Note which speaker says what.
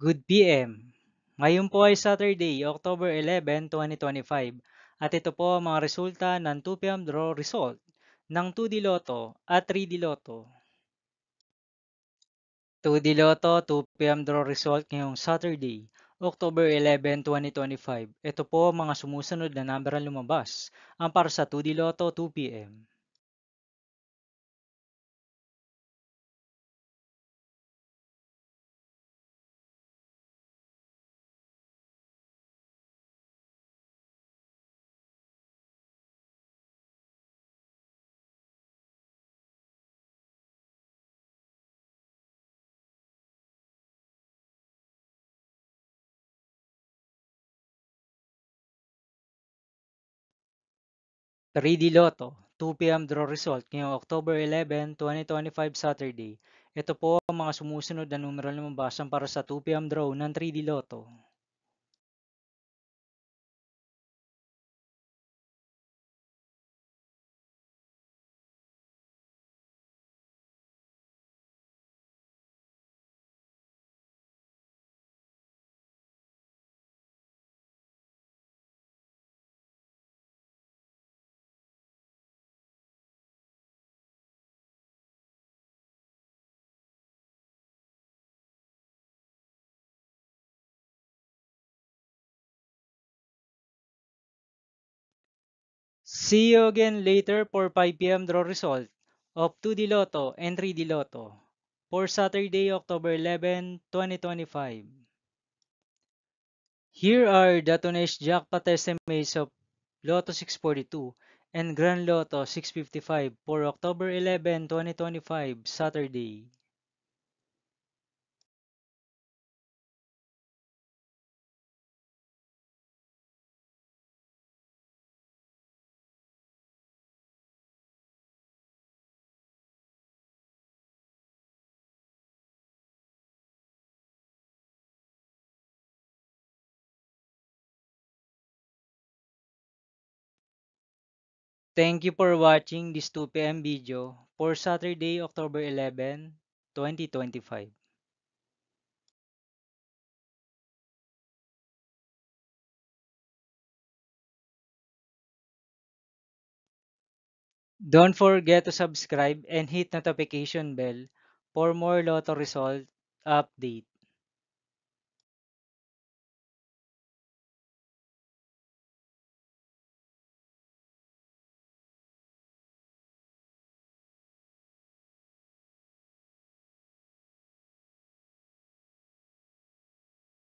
Speaker 1: Good PM. Ngayon po ay Saturday, October 11, 2025 at ito po ang mga resulta ng 2 PM draw result ng 2D Lotto at 3D Lotto. 2D Lotto 2 PM draw result ngayong Saturday, October 11, 2025. Ito po ang mga sumusunod na number ang lumabas ang para sa 2D Lotto 2 PM. 3D Lotto 2 PM draw result ngayong October 11, 2025 Saturday. Ito po ang mga sumusunod na numero na lumabas ang para sa 2 PM draw ng 3D Lotto. 'See you again later for 5 PM draw result of 2D Lotto and 3D Lotto for Saturday, October 11, 2025. Here are the today's jackpot estimates of Lotto 642 and Grand Lotto 655 for October 11, 2025, Saturday. Thank you for watching this 2 PM video for Saturday, October 11, 2025. Don't forget to subscribe and hit notification bell for more Lotto result update.